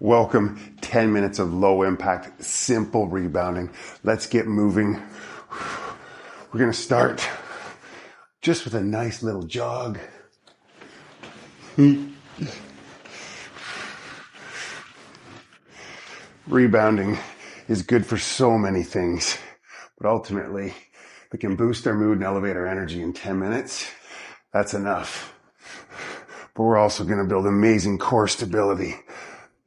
Welcome, 10 minutes of low impact, simple rebounding. Let's get moving. We're gonna start just with a nice little jog. Rebounding is good for so many things, but ultimately, we can boost our mood and elevate our energy in 10 minutes. That's enough. But we're also going to build amazing core stability,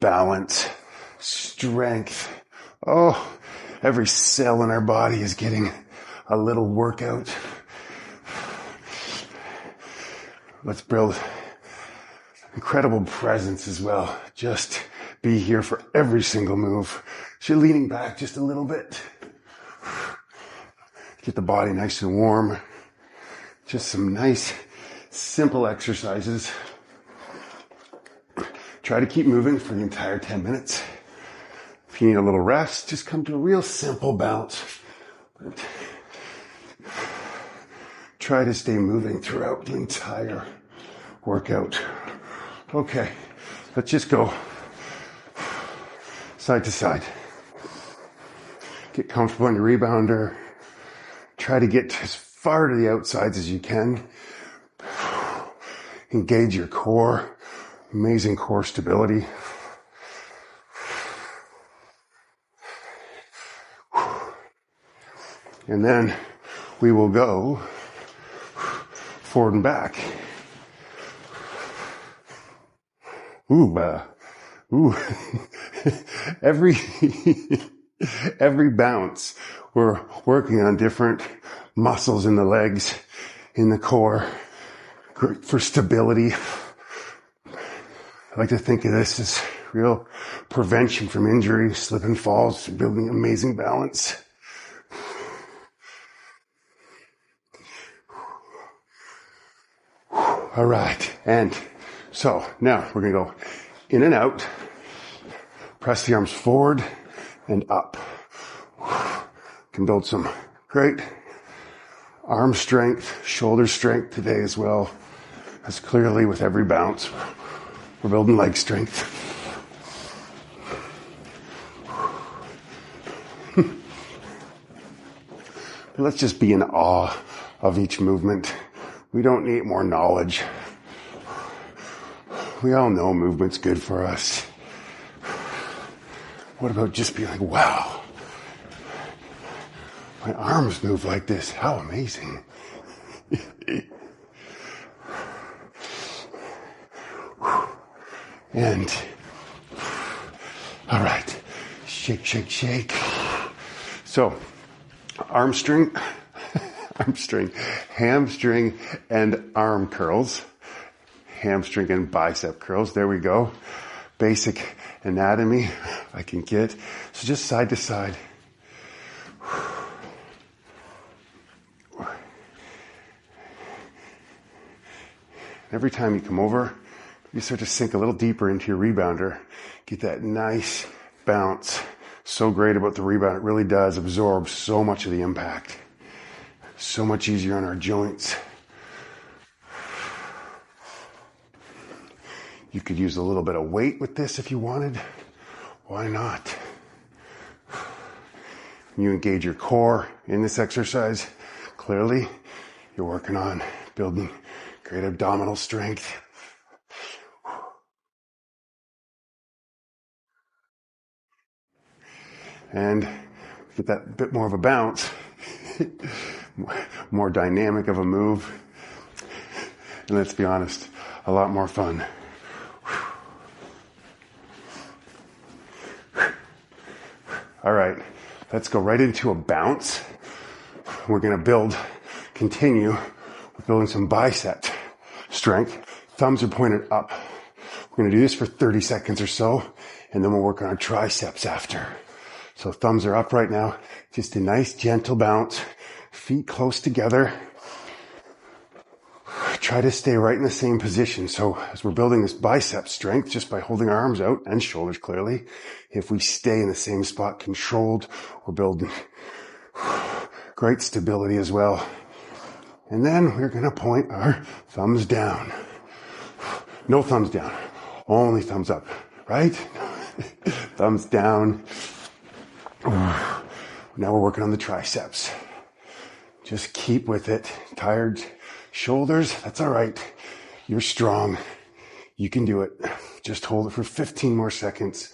balance, strength. Oh, every cell in our body is getting a little workout. Let's build incredible presence as well. Just be here for every single move. So you're leaning back just a little bit. Get the body nice and warm. Just some nice, simple exercises. Try to keep moving for the entire 10 minutes. If you need a little rest, just come to a real simple bounce. But try to stay moving throughout the entire workout. Okay, let's just go side to side. Get comfortable on your rebounder. Try to get as far to the outsides as you can. Engage your core. Amazing core stability. And then we will go forward and back. Every bounce, we're working on different muscles in the legs, in the core, for stability. I like to think of this as real prevention from injury, slip and falls, building amazing balance. All right, and so now we're gonna go in and out, press the arms forward and up. Can build some great arm strength, shoulder strength today as well, as clearly with every bounce, we're building leg strength. Let's just be in awe of each movement. We don't need more knowledge. We all know movement's good for us. What about just being like, wow, my arms move like this. How amazing. And, all right, shake, shake, shake. So, hamstring, and arm curls. Hamstring and bicep curls. There we go. Basic anatomy I can get. So just side to side. Every time you come over, you start to sink a little deeper into your rebounder. Get that nice bounce. So great about the rebound. It really does absorb so much of the impact. So much easier on our joints. You could use a little bit of weight with this if you wanted. Why not? When you engage your core in this exercise, clearly you're working on building great abdominal strength. And get that bit more of a bounce, more dynamic of a move. And let's be honest, a lot more fun. All right, let's go right into a bounce. We're gonna continue with building some bicep strength. Thumbs are pointed up. We're gonna do this for 30 seconds or so, and then we'll work on our triceps after. So thumbs are up right now. Just a nice gentle bounce. Feet close together. Try to stay right in the same position. So as we're building this bicep strength, just by holding our arms out and shoulders clearly, if we stay in the same spot controlled, we're building great stability as well. And then we're going to point our thumbs down. No thumbs down, only thumbs up, right? Thumbs down. Now we're working on the triceps. Just keep with it. Tired shoulders, that's all right. You're strong. You can do it. Just hold it for 15 more seconds.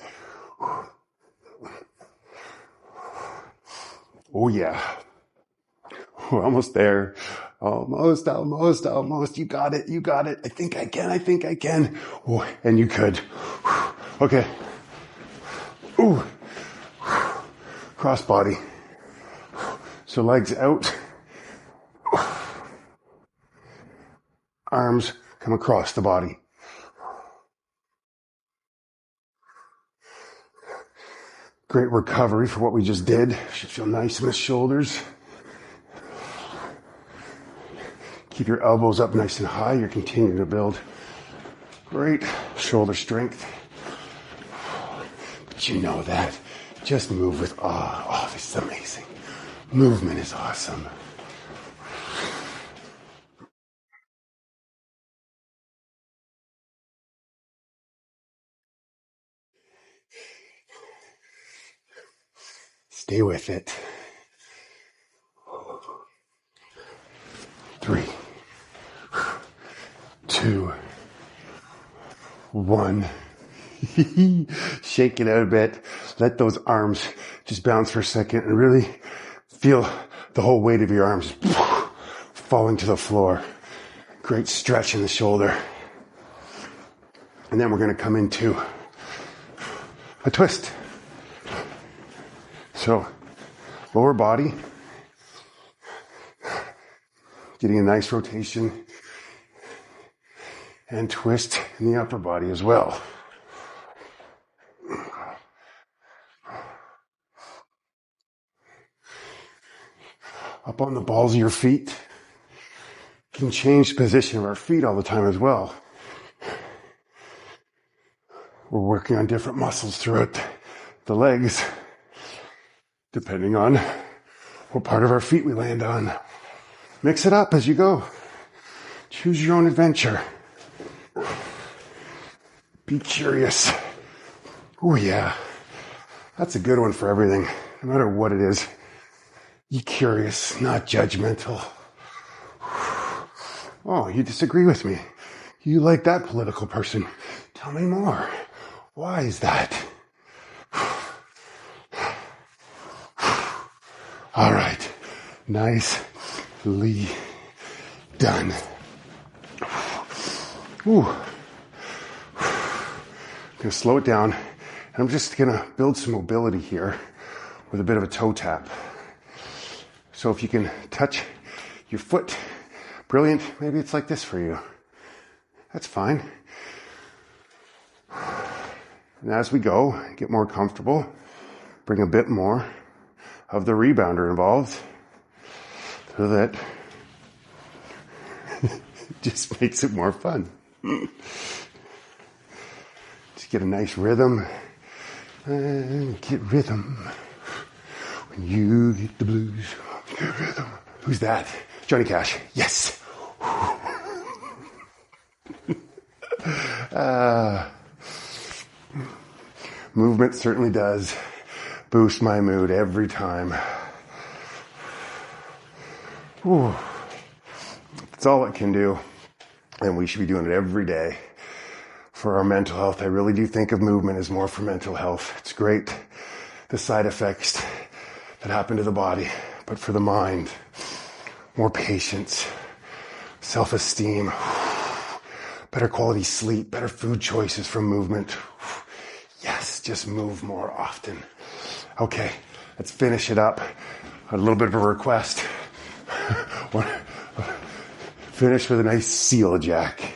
Oh yeah. We're almost there. Almost. You got it. I think I can. Oh, and you could. Okay. Ooh. Cross body. So legs out. Arms come across the body. Great recovery for what we just did. Should feel nice in the shoulders. Keep your elbows up nice and high. You're continuing to build great shoulder strength. But you know that. Just move with awe. Oh, this is amazing. Movement is awesome. Stay with it. 3, 2, 1. Shake it out a bit. Let those arms just bounce for a second and really feel the whole weight of your arms falling to the floor. Great stretch in the shoulder. And then we're going to come into a twist. So, lower body, getting a nice rotation, and twist in the upper body as well. Up on the balls of your feet. You can change the position of our feet all the time as well. We're working on different muscles throughout the legs, depending on what part of our feet we land on. Mix it up as you go. Choose your own adventure. Be curious. Oh yeah, that's a good one for everything, no matter what it is. Be curious, not judgmental. Oh, you disagree with me. You like that political person. Tell me more. Why is that? All right, nicely done. Ooh. I'm gonna slow it down, and I'm just gonna build some mobility here with a bit of a toe tap. So if you can touch your foot, brilliant. Maybe it's like this for you. That's fine. And as we go, get more comfortable, bring a bit more of the rebounder involved so that it just makes it more fun. Just get a nice rhythm and get rhythm. When you get the blues, get rhythm. Who's that? Johnny Cash. Yes. Movement certainly does boost my mood every time. Whew. It's all it can do, and we should be doing it every day for our mental health. I really do think of movement as more for mental health. It's great, the side effects that happen to the body, but for the mind, more patience, self-esteem, better quality sleep, better food choices from movement. Yes, just move more often. Okay, let's finish it up. A little bit of a request. Finish with a nice seal jack.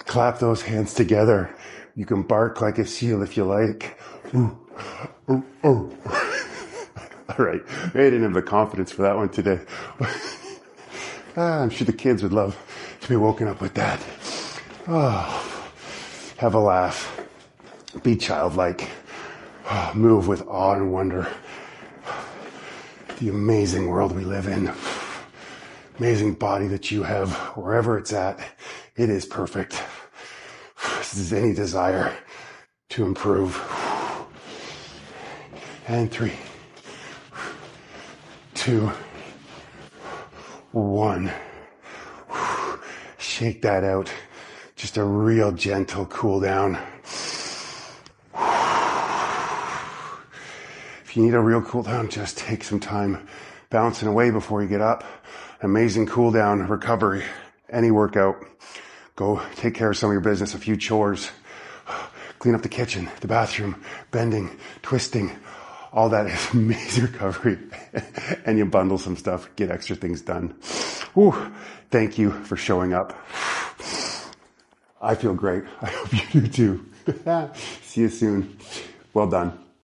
Clap those hands together. You can bark like a seal if you like. All right, I didn't have the confidence for that one today. I'm sure the kids would love to be woken up with that. Oh, have a laugh. Be childlike. Oh, move with awe and wonder. The amazing world we live in. Amazing body that you have, wherever it's at, it is perfect. This is any desire to improve. And 3, 2, 1. Shake that out. Just a real gentle cool down. If you need a real cool down, just take some time bouncing away before you get up. Amazing cool down recovery. Any workout. Go take care of some of your business, a few chores. Clean up the kitchen, the bathroom, bending, twisting. All that is amazing recovery. And you bundle some stuff, get extra things done. Whew. Thank you for showing up. I feel great. I hope you do too. See you soon. Well done.